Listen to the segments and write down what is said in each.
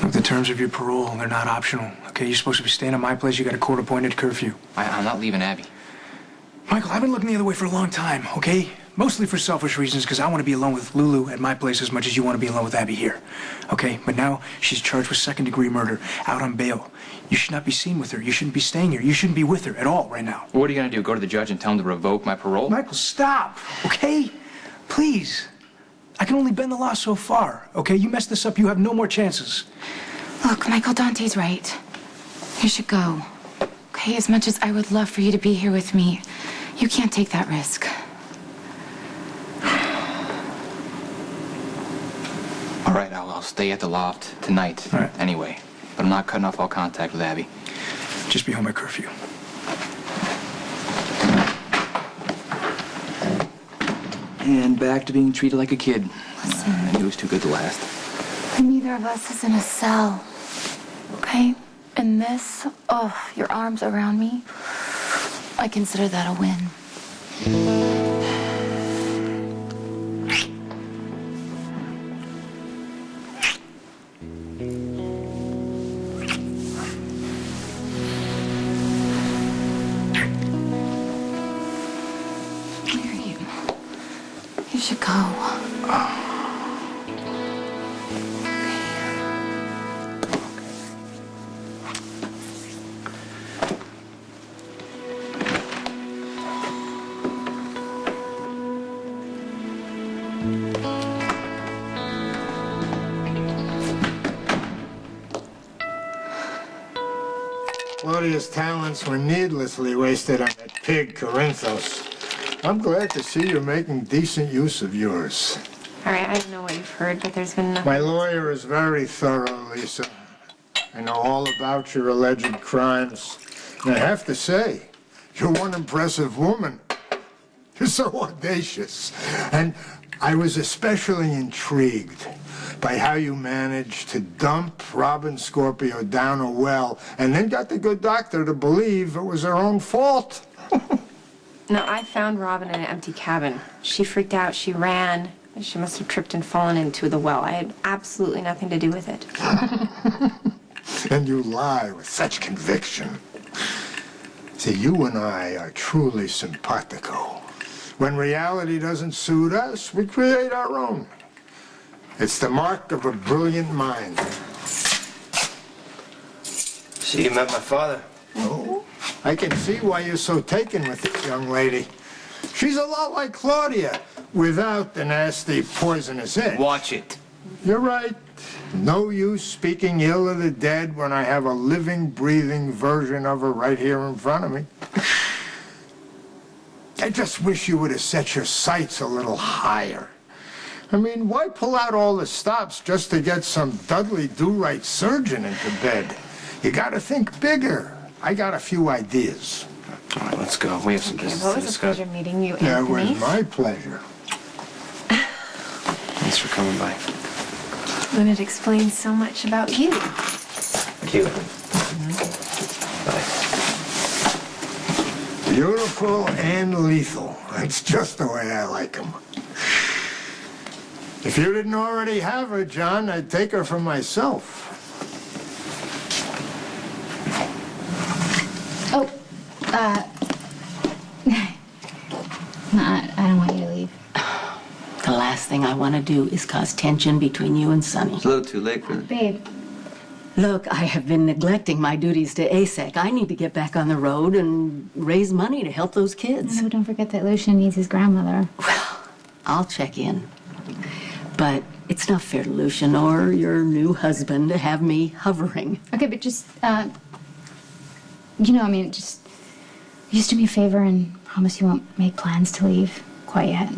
Look, the terms of your parole, they're not optional. Okay, you're supposed to be staying at my place. You got a court-appointed curfew. I'm not leaving Abby. Michael, I've been looking the other way for a long time, okay? Mostly for selfish reasons, because I want to be alone with Lulu at my place as much as you want to be alone with Abby here. Okay? But now she's charged with second-degree murder, out on bail. You should not be seen with her. You shouldn't be staying here. You shouldn't be with her at all right now. Well, what are you going to do, go to the judge and tell him to revoke my parole? Michael, stop, okay? Please. I can only bend the law so far, okay? You mess this up, you have no more chances. Look, Michael, Dante's right. You should go. Okay, as much as I would love for you to be here with me, you can't take that risk. All right, I'll stay at the loft tonight anyway. But I'm not cutting off all contact with Abby. Just be home at curfew. And back to being treated like a kid. Listen. I knew it was too good to last. Neither of us is in a cell. Okay? And this, your arms around me, I consider that a win. You should go. Claudia's talents were needlessly wasted on that pig Corinthos. I'm glad to see you're making decent use of yours. All right, I don't know what you've heard, but there's been nothing. My lawyer is very thorough, Lisa. I know all about your alleged crimes. And I have to say, you're one impressive woman. You're so audacious. And I was especially intrigued by how you managed to dump Robin Scorpio down a well and then got the good doctor to believe it was her own fault. No, I found Robin in an empty cabin. She freaked out. She ran. She must have tripped and fallen into the well. I had absolutely nothing to do with it. And you lie with such conviction. See, you and I are truly simpatico. When reality doesn't suit us, we create our own. It's the mark of a brilliant mind. See, you met my father. Oh, I can see why you're so taken with this young lady. She's a lot like Claudia, without the nasty poisonous edge. Watch it. You're right. No use speaking ill of the dead when I have a living, breathing version of her right here in front of me. I just wish you would have set your sights a little higher. I mean, why pull out all the stops just to get some Dudley do-right surgeon into bed? You gotta think bigger. I got a few ideas. All right, let's go. We have some business Well, to it was a discuss. pleasure meeting you, That Anthony. was my pleasure. Thanks for coming by. And it explains so much about you. Cute. Bye. Beautiful and lethal. That's just the way I like them. If you didn't already have her, John, I'd take her for myself. Oh, no, I don't want you to leave. The last thing I want to do is cause tension between you and Sonny. It's a little too late for this. Babe, Look, I have been neglecting my duties to ASEC. I need to get back on the road and raise money to help those kids. no, don't forget that Lucian needs his grandmother. Well, I'll check in. But it's not fair to Lucian or your new husband to have me hovering. Okay, but just, just just do me a favor and promise you won't make plans to leave quite yet.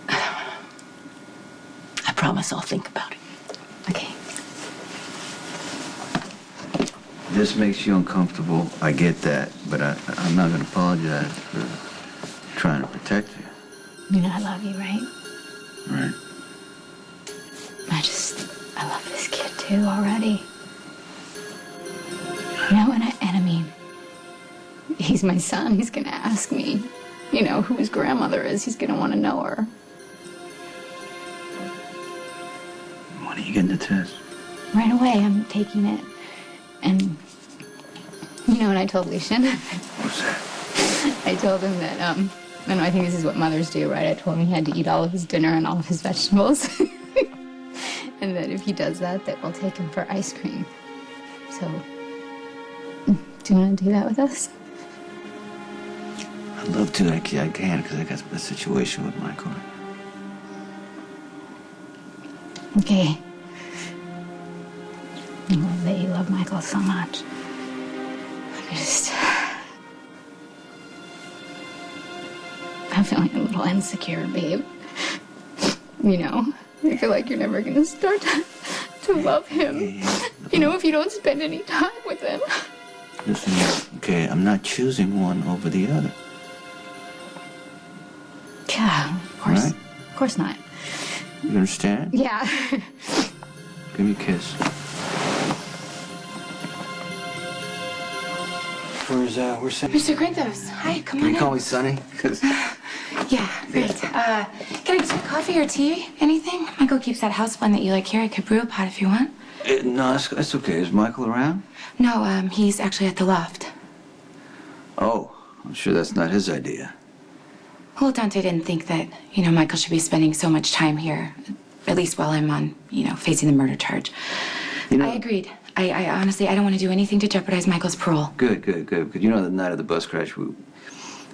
I promise I'll think about it. Okay. This makes you uncomfortable. I get that, but I'm not going to apologize for trying to protect you. You know I love you, right? Right? I love this kid too already. You know, and I mean, he's my son. He's gonna ask me, who his grandmother is. He's gonna want to know her. When are you getting the test? right away. I'm taking it. And, you know what I told Lucian? What's that? I told him that, I don't know, I think this is what mothers do, right? I told him he had to eat all of his dinner and all of his vegetables. And that if he does that, that we'll take him for ice cream. So, do you want to do that with us? I'd love to. I can't because I got a situation with Michael. Okay. I love that you love Michael so much. I'm feeling a little insecure, babe. You know, I feel like you're never gonna start to love him. You know, if you don't spend any time with him. Listen, okay, I'm not choosing one over the other. Yeah, of course. Right? Of course not. You understand? Yeah. Give me a kiss. Where's Sonny? Mr. Grinthos, hi, come Can on you call in. me Sonny? 'Cause Yeah, great. Can I get you coffee or tea? Anything? Michael keeps that house blend that you like here. I could brew a pot if you want. No, that's okay. Is Michael around? No, he's actually at the loft. Oh, I'm sure that's not his idea. Well, Dante didn't think that, you know, Michael should be spending so much time here. At least while I'm on, you know, facing the murder charge. You know, I agreed. I honestly, I don't want to do anything to jeopardize Michael's parole. Good. Because you know, the night of the bus crash, we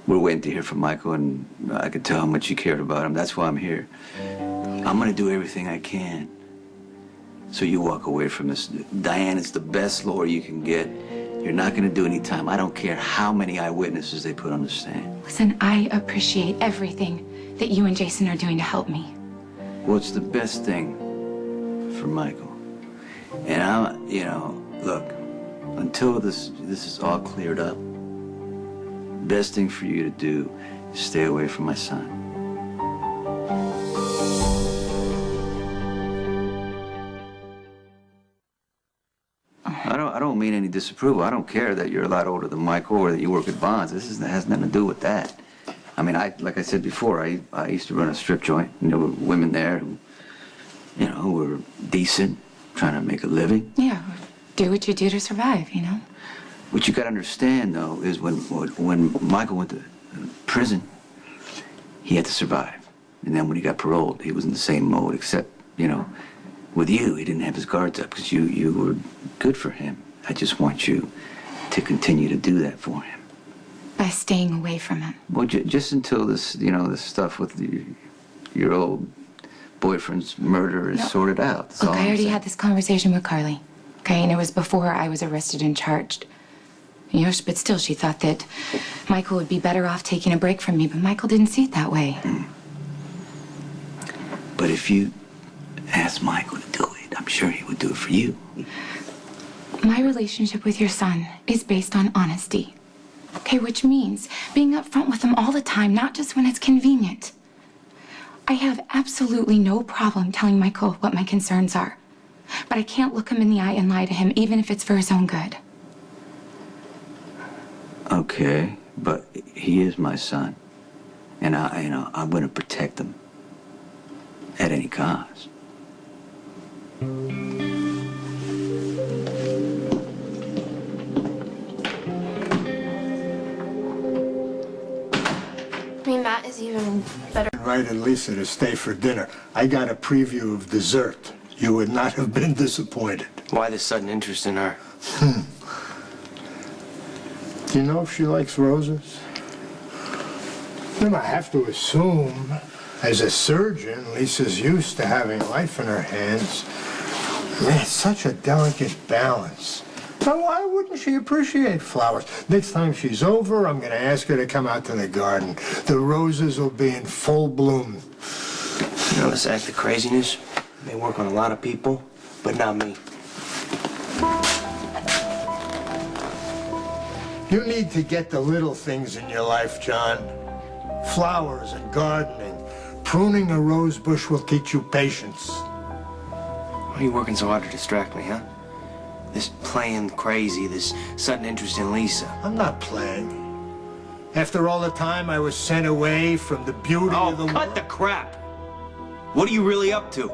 were waiting to hear from Michael, and I could tell how much you cared about him. That's why I'm here. I'm gonna do everything I can so you walk away from this. Diane is the best lawyer you can get. You're not gonna do any time. I don't care how many eyewitnesses they put on the stand. Listen, I appreciate everything that you and Jason are doing to help me. Well, it's the best thing for Michael. And you know, look, until this is all cleared up, best thing for you to do is stay away from my son. I don't mean any disapproval. I don't care that you're a lot older than Michael or that you work at Bonds. Has nothing to do with that. I mean, like I said before, I used to run a strip joint, and there were women there who, you know, who were decent, trying to make a living. Yeah, do what you do to survive, you know? What you got to understand, though, is when Michael went to prison, he had to survive. And then when he got paroled, he was in the same mode, except, you know, with you, he didn't have his guards up because you were good for him. I just want you to continue to do that for him. By staying away from him. Well, just until this, you know, this stuff with your old boyfriend's murder is sorted out. That's Look, all I I'm already saying. had this conversation with Carly, okay? And it was before I was arrested and charged. You know, but still, she thought that Michael would be better off taking a break from me, but Michael didn't see it that way. But if you asked Michael to do it, I'm sure he would do it for you. My relationship with your son is based on honesty, okay? Which means being upfront with him all the time, not just when it's convenient. I have absolutely no problem telling Michael what my concerns are, but I can't look him in the eye and lie to him, even if it's for his own good. Okay, but he is my son, and I'm going to protect him at any cost. I mean, Matt is even better. Invited Lisa to stay for dinner. I got a preview of dessert. You would not have been disappointed. Why this sudden interest in her? Do you know if she likes roses? Then I have to assume, as a surgeon, Lisa's used to having life in her hands. Man, it's such a delicate balance. Now, why wouldn't she appreciate flowers? Next time she's over, I'm going to ask her to come out to the garden. The roses will be in full bloom. You know, this act of craziness may work on a lot of people, but not me. You need to get the little things in your life, John. Flowers and gardening. Pruning a rose bush will teach you patience. Why are you working so hard to distract me, huh? This playing crazy, this sudden interest in Lisa. I'm not playing. After all the time I was sent away from the beauty of the Oh, cut world. the crap! What are you really up to?